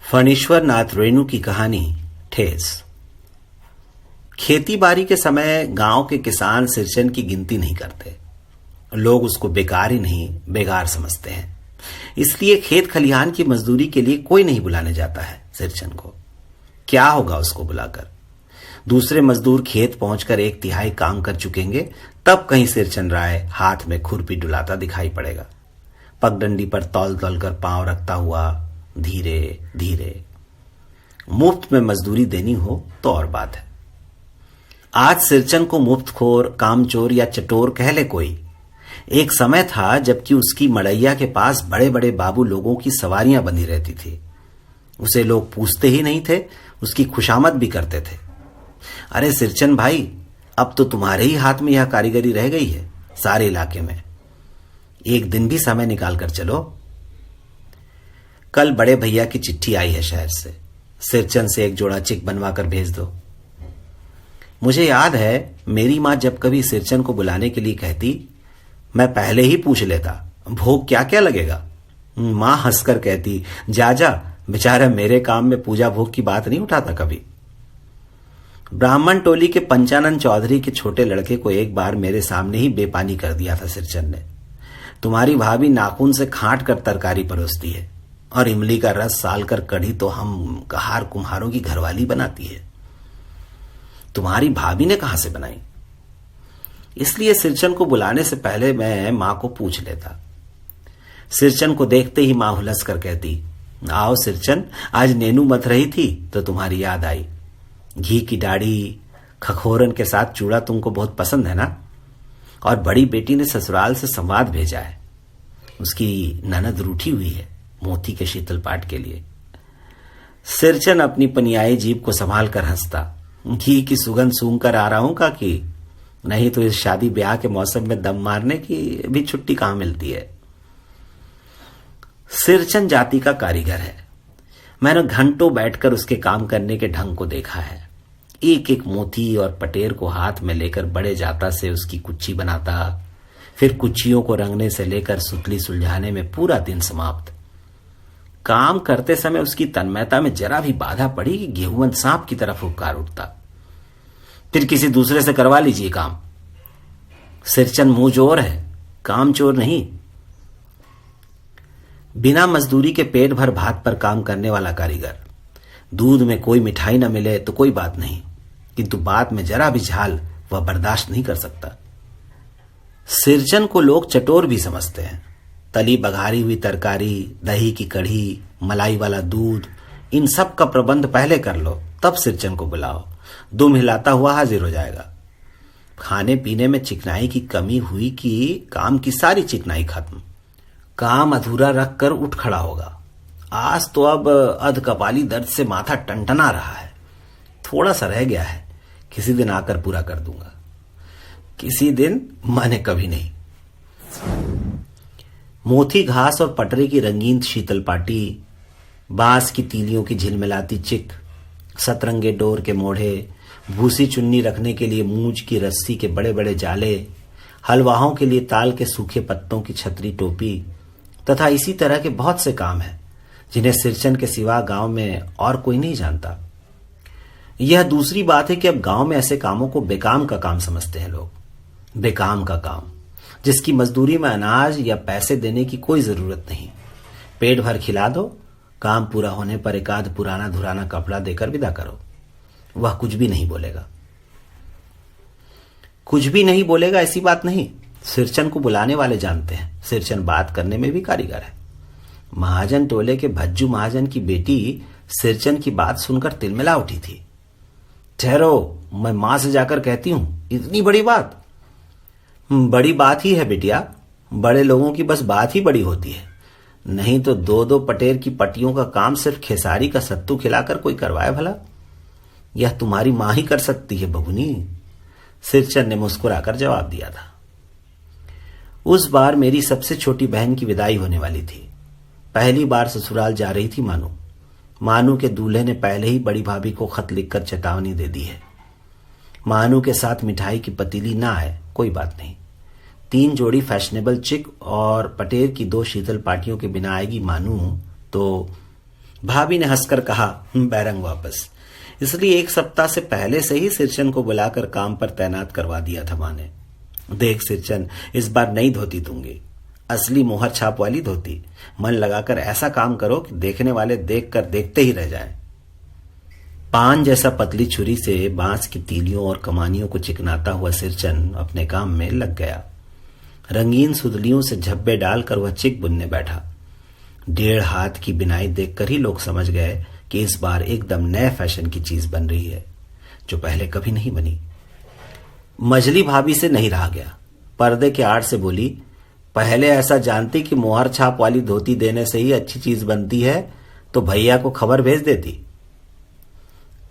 फणीश्वर नाथ रेणु की कहानी ठेस। खेती बाड़ी के समय गांव के किसान सिरचन की गिनती नहीं करते। लोग उसको बेकार ही नहीं बेगार समझते हैं। इसलिए खेत खलिहान की मजदूरी के लिए कोई नहीं बुलाने जाता है सिरचन को। क्या होगा उसको बुलाकर? दूसरे मजदूर खेत पहुंचकर 1/3 काम कर चुकेंगे, तब कहीं सिरचन राय हाथ में खुरपी डुलाता दिखाई पड़ेगा, पगडंडी पर तौल तौल कर पांव रखता हुआ धीरे धीरे। मुफ्त में मजदूरी देनी हो तो और बात है। आज सिरचन को मुफ्तखोर, कामचोर या चटोर कह ले कोई। एक समय था जबकि उसकी मड़ैया के पास बड़े बड़े बाबू लोगों की सवारियां बंधी रहती थी। उसे लोग पूछते ही नहीं थे, उसकी खुशामद भी करते थे। अरे सिरचन भाई, अब तो तुम्हारे ही हाथ में यह कारीगरी रह गई है सारे इलाके में। एक दिन भी समय निकाल कर चलो। कल बड़े भैया की चिट्ठी आई है शहर से। सिरचन से एक जोड़ा चिक बनवा कर भेज दो। मुझे याद है मेरी मां जब कभी सिरचन को बुलाने के लिए कहती, मैं पहले ही पूछ लेता भोग क्या क्या लगेगा। मां हंसकर कहती, जा जा, बेचारा मेरे काम में पूजा भोग की बात नहीं उठाता कभी। ब्राह्मण टोली के पंचानन चौधरी के छोटे लड़के को एक बार मेरे सामने ही बेपानी कर दिया था सिरचन ने। तुम्हारी भाभी नाखून से खांट कर तरकारी परोसती है और इमली का रस साल कर कढ़ी तो हम कहार कुम्हारों की घरवाली बनाती है। तुम्हारी भाभी ने कहां से बनाई? इसलिए सिरचन को बुलाने से पहले मैं मां को पूछ लेता। सिरचन को देखते ही मां हुलस कर कहती, आओ सिरचन, आज नेनू मत रही थी तो तुम्हारी याद आई। घी की डाढ़ी खखोरन के साथ चूड़ा तुमको बहुत पसंद है ना? और बड़ी बेटी ने ससुराल से संवाद भेजा है। उसकी ननद रूठी हुई है मोती के शीतल पाठ के लिए। सिरचन अपनी पनियाई जीभ को संभाल कर हंसता, घी की सुगंध सूंघ कर आ रहा हूं काकी, नहीं तो इस शादी ब्याह के मौसम में दम मारने की भी छुट्टी कहां मिलती है। सिरचन जाति का कारीगर है। मैंने घंटों बैठकर उसके काम करने के ढंग को देखा है। एक एक मोती और पटेर को हाथ में लेकर बड़े जाता से उसकी कुच्ची बनाता, फिर कुच्चियों को रंगने से लेकर सुतली सुलझाने में पूरा दिन समाप्त। काम करते समय उसकी तन्मयता में जरा भी बाधा पड़ी कि गेहूं सांप की तरफ हुक्कार उठता। फिर किसी दूसरे से करवा लीजिए काम। सिरचन मुंह जोर है, काम चोर नहीं। बिना मजदूरी के पेट भर भात पर काम करने वाला कारीगर। दूध में कोई मिठाई न मिले तो कोई बात नहीं, किंतु बात में जरा भी झाल वह बर्दाश्त नहीं कर सकता। सिरचन को लोग चटोर भी समझते हैं। तली बघारी हुई तरकारी, दही की कढ़ी, मलाई वाला दूध, इन सब का प्रबंध पहले कर लो, तब सिरचन को बुलाओ। दुम हिलाता हुआ हाजिर हो जाएगा। खाने पीने में चिकनाई की कमी हुई कि काम की सारी चिकनाई खत्म। काम अधूरा रख कर उठ खड़ा होगा। आज तो अब अध कपाली दर्द से माथा टनटना रहा है। थोड़ा सा रह गया है, किसी दिन आकर पूरा कर दूंगा। किसी दिन माने कभी नहीं। मोती घास और पटरे की रंगीन शीतल पाटी, बांस की तीलियों की झिलमिलाती चिक, सतरंगे डोर के मोढ़े, भूसी चुन्नी रखने के लिए मूंज की रस्सी के बड़े बड़े जाले, हलवाहों के लिए ताल के सूखे पत्तों की छतरी टोपी तथा इसी तरह के बहुत से काम हैं जिन्हें सिरचन के सिवा गांव में और कोई नहीं जानता। यह दूसरी बात है कि अब गांव में ऐसे कामों को बेकाम का काम समझते हैं लोग। बेकाम का काम जिसकी मजदूरी में अनाज या पैसे देने की कोई जरूरत नहीं। पेट भर खिला दो, काम पूरा होने पर एकाध पुराना धुराना कपड़ा देकर विदा करो। वह कुछ भी नहीं बोलेगा। कुछ भी नहीं बोलेगा ऐसी बात नहीं। सिरचन को बुलाने वाले जानते हैं सिरचन बात करने में भी कारीगर है। महाजन टोले के भज्जू महाजन की बेटी सिरचन की बात सुनकर तिलमिला उठी थी। ठहरो, मैं मां से जाकर कहती हूं। इतनी बड़ी बात? बड़ी बात ही है बिटिया। बड़े लोगों की बस बात ही बड़ी होती है, नहीं तो 2-2 पटेर की पट्टियों का काम सिर्फ खेसारी का सत्तू खिलाकर कोई करवाए भला? यह तुम्हारी मां ही कर सकती है बबुनी। सिरचन ने मुस्कुराकर जवाब दिया था। उस बार मेरी सबसे छोटी बहन की विदाई होने वाली थी। पहली बार ससुराल जा रही थी मानू। मानू के दूल्हे ने पहले ही बड़ी भाभी को खत लिखकर चेतावनी दे दी है। मानू के साथ मिठाई की पतीली ना आए कोई बात नहीं, 3 जोड़ी फैशनेबल चिक और पटेर की 2 शीतल पाटियों के बिना आएगी मानू तो भाभी ने हंसकर कहा, बैरंग वापस। इसलिए 1 सप्ताह से पहले से ही सिरचन को बुलाकर काम पर तैनात करवा दिया था माँ ने। देख सिरचन, इस बार नई धोती दूंगी, असली मोहर छाप वाली धोती। मन लगाकर ऐसा काम करो कि देखने वाले देखकर देखते ही रह जाएं। पान जैसा पतली छुरी से बांस की तीलियों और कमानियों को चिकनाता हुआ सिरचन अपने काम में लग गया। रंगीन सुतलियों से झब्बे डालकर वह चिक बुनने बैठा। 1.5 हाथ की बिनाई देखकर ही लोग समझ गए कि इस बार एकदम नए फैशन की चीज बन रही है, जो पहले कभी नहीं बनी। मजली भाभी से नहीं रहा गया। पर्दे के आड़ से बोली, पहले ऐसा जानती कि मोहर छाप वाली धोती देने से ही अच्छी चीज बनती है तो भैया को खबर भेज देती।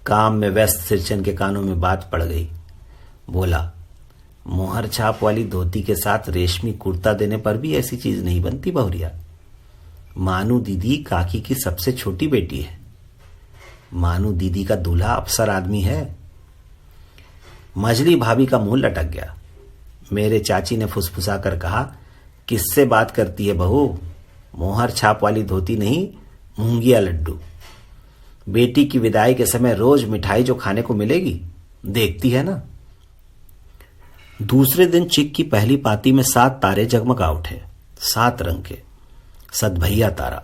काम में व्यस्त सिरचन के कानों में बात पड़ गई। बोला, मोहर छाप वाली धोती के साथ रेशमी कुर्ता देने पर भी ऐसी चीज नहीं बनती बहुरिया। मानू दीदी काकी की सबसे छोटी बेटी है। मानू दीदी का दूल्हा अफसर आदमी है। मजली भाभी का मुंह लटक गया। मेरे चाची ने फुसफुसाकर कहा, किससे बात करती है बहू? मोहर छाप वाली धोती नहीं, मूंगिया लड्डू। बेटी की विदाई के समय रोज मिठाई जो खाने को मिलेगी, देखती है ना। दूसरे दिन चिक की पहली पाती में 7 तारे जगमगा उठे, 7 रंग के। सदभैया तारा।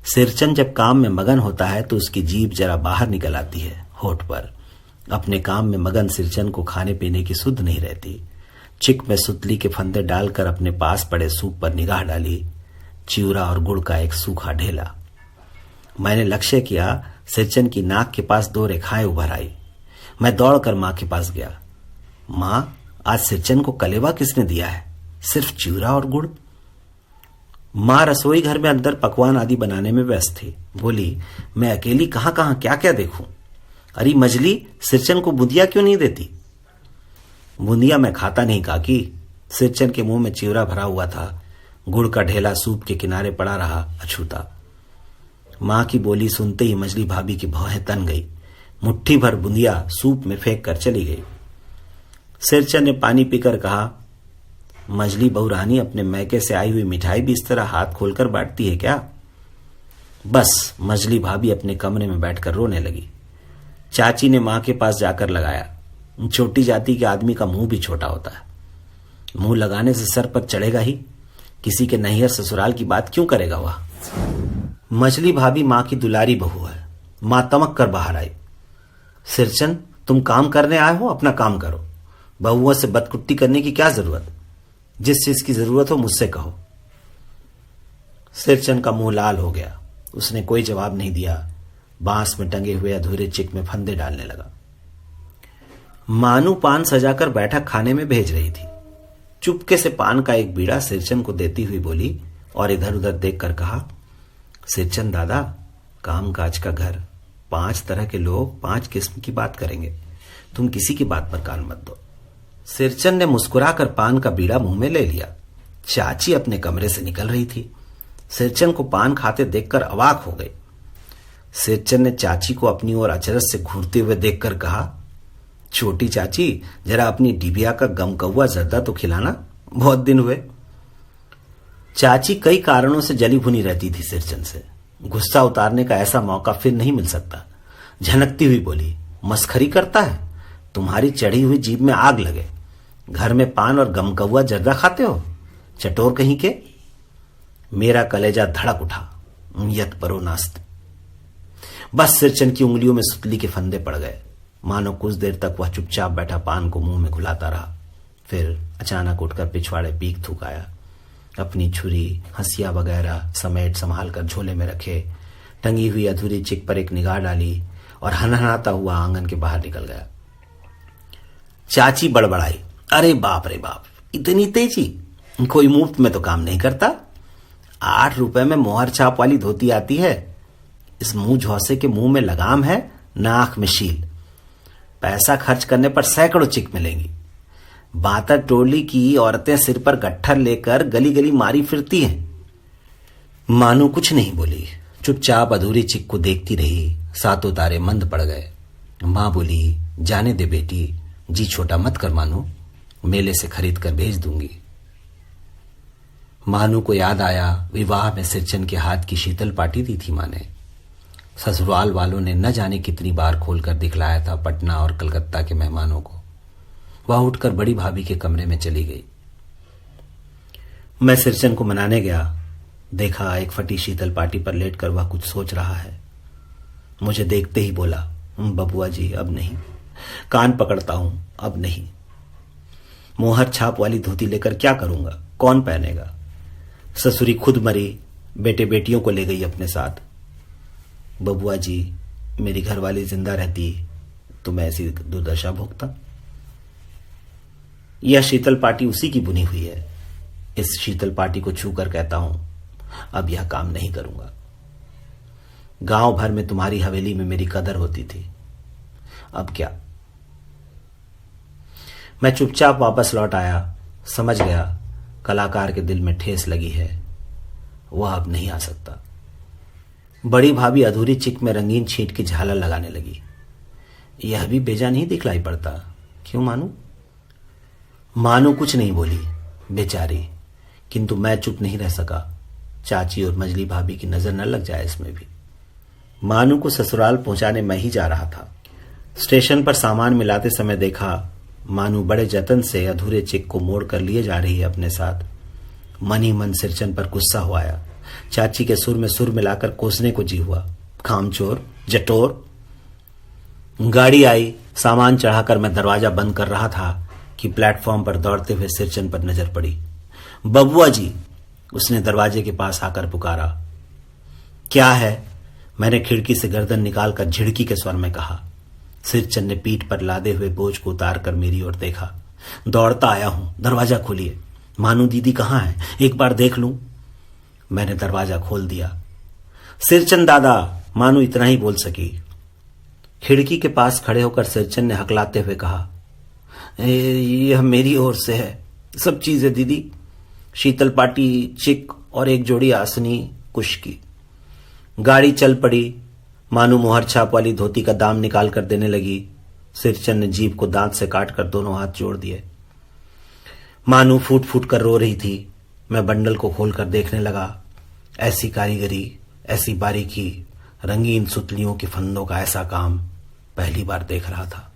सिरचन जब काम में मगन होता है तो उसकी जीभ जरा बाहर निकल आती है होठ पर। अपने काम में मगन सिरचन को खाने पीने की सुध नहीं रहती। चिक में सुतली के फंदे डालकर अपने पास पड़े सूप पर निगाह डाली। चिवरा और गुड़ का एक सूखा ढेला। मैंने लक्ष्य किया, सिरचन की नाक के पास 2 रेखाएं उभर आई। मैं दौड़कर मां के पास गया। मां, आज सिरचन को कलेवा किसने दिया है? सिर्फ चिवरा और गुड़। मां रसोई घर में अंदर पकवान आदि बनाने में व्यस्त थी। बोली, मैं अकेली कहां कहां क्या क्या देखूं। अरे मजली, सिरचन को बूंदिया क्यों नहीं देती? बूंदिया मैं खाता नहीं काकी। सिरचन के मुंह में चिवरा भरा हुआ था। गुड़ का ढेला सूप के किनारे पड़ा रहा अछूता। मां की बोली सुनते ही मजली भाभी की भौहें तन गई। मुट्ठी भर बूंदिया सूप में फेंक कर चली गई। सिरचन ने पानी पीकर कहा, मजली बहुरानी अपने मैके से आई हुई मिठाई भी इस तरह हाथ खोलकर बांटती है क्या? बस मजली भाभी अपने कमरे में बैठकर रोने लगी। चाची ने मां के पास जाकर लगाया। छोटी जाति के आदमी का मुंह भी छोटा होता है। मुंह लगाने से सर पर चढ़ेगा ही। किसी के नैहर ससुराल की बात क्यों करेगा वह? मजली भाभी मां की दुलारी बहू है। मां तमक कर बाहर आई। सिरचन, तुम काम करने आए हो, अपना काम करो। बहुओं से बदकुट्टी करने की क्या जरूरत? जिस चीज की जरूरत हो मुझसे कहो। सिरचन का मुंह लाल हो गया। उसने कोई जवाब नहीं दिया। बांस में टंगे हुए अधूरे चिक में फंदे डालने लगा। मानू पान सजाकर बैठक खाने में भेज रही थी। चुपके से पान का एक बीड़ा सिरचन को देती हुई बोली और इधर उधर देखकर कहा, सिरचन दादा, काम काज का घर, 5 तरह के लोग 5 किस्म की बात करेंगे। तुम किसी की बात पर कान मत दो। सिरचन ने मुस्कुराकर पान का बीड़ा मुंह में ले लिया। चाची अपने कमरे से निकल रही थी। सिरचन को पान खाते देखकर अवाक हो गई। सिरचन ने चाची को अपनी ओर अचरज से घूरते हुए देखकर कहा, छोटी चाची, जरा अपनी डिबिया का गमकौआ जर्दा तो खिलाना, बहुत दिन हुए। चाची कई कारणों से जली भुनी रहती थी सिरचन से। गुस्सा उतारने का ऐसा मौका फिर नहीं मिल सकता। झनकती हुई बोली, मस्खरी करता है? तुम्हारी चढ़ी हुई जीभ में आग लगे। घर में पान और गमकौआ जर्दा खाते हो, चटोर कहीं के। मेरा कलेजा धड़क उठा। यत परो नास्त। बस सिरचन की उंगलियों में सुतली के फंदे पड़ गए। मानो कुछ देर तक वह चुपचाप बैठा पान को मुंह में घुलाता रहा। फिर अचानक उठकर पिछवाड़े पीक थूकाया। अपनी छुरी, हंसिया वगैरह समेट संभाल कर झोले में रखे, टंगी हुई अधूरी चिक पर एक निगाह डाली और हनहनाता हुआ आंगन के बाहर निकल गया। चाची बड़बड़ाई, अरे बाप रे बाप, इतनी तेजी? कोई मुफ्त में तो काम नहीं करता। 8 रुपए में मोहर छाप वाली धोती आती है। इस मुंह झौसे के मुंह में लगाम है, नाक में शील। पैसा खर्च करने पर सैकड़ों चिक मिलेंगी। बातर टोली की औरतें सिर पर गट्ठर लेकर गली गली मारी फिरती हैं। मानू कुछ नहीं बोली, चुपचाप अधूरी चिक को देखती रही। 7 तारे मंद पड़ गए। मां बोली, जाने दे बेटी, जी छोटा मत कर मानू, मेले से खरीद कर भेज दूंगी। मानू को याद आया, विवाह में सिरचन के हाथ की शीतल पाटी दी थी मां ने। ससुराल वालों ने न जाने कितनी बार खोलकर दिखलाया था पटना और कलकत्ता के मेहमानों को। वह उठकर बड़ी भाभी के कमरे में चली गई। मैं सिरचन को मनाने गया। देखा एक फटी शीतल पाटी पर लेटकर वह कुछ सोच रहा है। मुझे देखते ही बोला, बबुआ जी अब नहीं, कान पकड़ता हूं, अब नहीं। मोहर छाप वाली धोती लेकर क्या करूंगा, कौन पहनेगा? ससुरी खुद मरी, बेटे बेटियों को ले गई अपने साथ। बबुआ जी मेरी घरवाली जिंदा रहती तो मैं ऐसी दुर्दशा भोगता। यह शीतल पाटी उसी की बुनी हुई है। इस शीतल पाटी को छूकर कहता हूं, अब यह काम नहीं करूंगा। गांव भर में तुम्हारी हवेली में मेरी कदर होती थी, अब क्या? मैं चुपचाप वापस लौट आया। समझ गया कलाकार के दिल में ठेस लगी है, वह अब नहीं आ सकता। बड़ी भाभी अधूरी चिक में रंगीन छींट की झालर लगाने लगी। यह भी बेजा नहीं दिखलाई पड़ता, क्यों मानू? मानू कुछ नहीं बोली बेचारी, किंतु मैं चुप नहीं रह सका। चाची और मजली भाभी की नजर न लग जाए इसमें भी। मानू को ससुराल पहुंचाने मैं ही जा रहा था। स्टेशन पर सामान मिलाते समय देखा मानू बड़े जतन से अधूरे चिक को मोड़ कर लिए जा रही है अपने साथ। मन ही मन सिरचन पर गुस्सा हो आया। चाची के सुर में सुर मिलाकर कोसने को जी हुआ। कामचोर, जटोर। गाड़ी आई। सामान चढ़ाकर मैं दरवाजा बंद कर रहा था कि प्लेटफॉर्म पर दौड़ते हुए सिरचन पर नजर पड़ी। बबुआ जी, उसने दरवाजे के पास आकर पुकारा। क्या है? मैंने खिड़की से गर्दन निकालकर झिड़की के स्वर में कहा। सिरचन ने पीठ पर लादे हुए बोझ को उतार कर मेरी ओर देखा। दौड़ता आया हूं, दरवाजा खोलिए। मानू दीदी कहां है, एक बार देख लूं। मैंने दरवाजा खोल दिया। सिरचन दादा, मानू इतना ही बोल सकी। खिड़की के पास खड़े होकर सिरचन ने हकलाते हुए कहा, यह मेरी ओर से है, सब चीजें दीदी, शीतल पाटी, चिक और एक जोड़ी आसनी कुश की। गाड़ी चल पड़ी। मानू मोहर छाप वाली धोती का दाम निकाल कर देने लगी। सिरचन ने जीभ को दांत से काटकर दोनों हाथ जोड़ दिए। मानू फूट फूट कर रो रही थी। मैं बंडल को खोलकर देखने लगा। ऐसी कारीगरी, ऐसी बारीकी, रंगीन सुतलियों के फंदों का ऐसा काम पहली बार देख रहा था।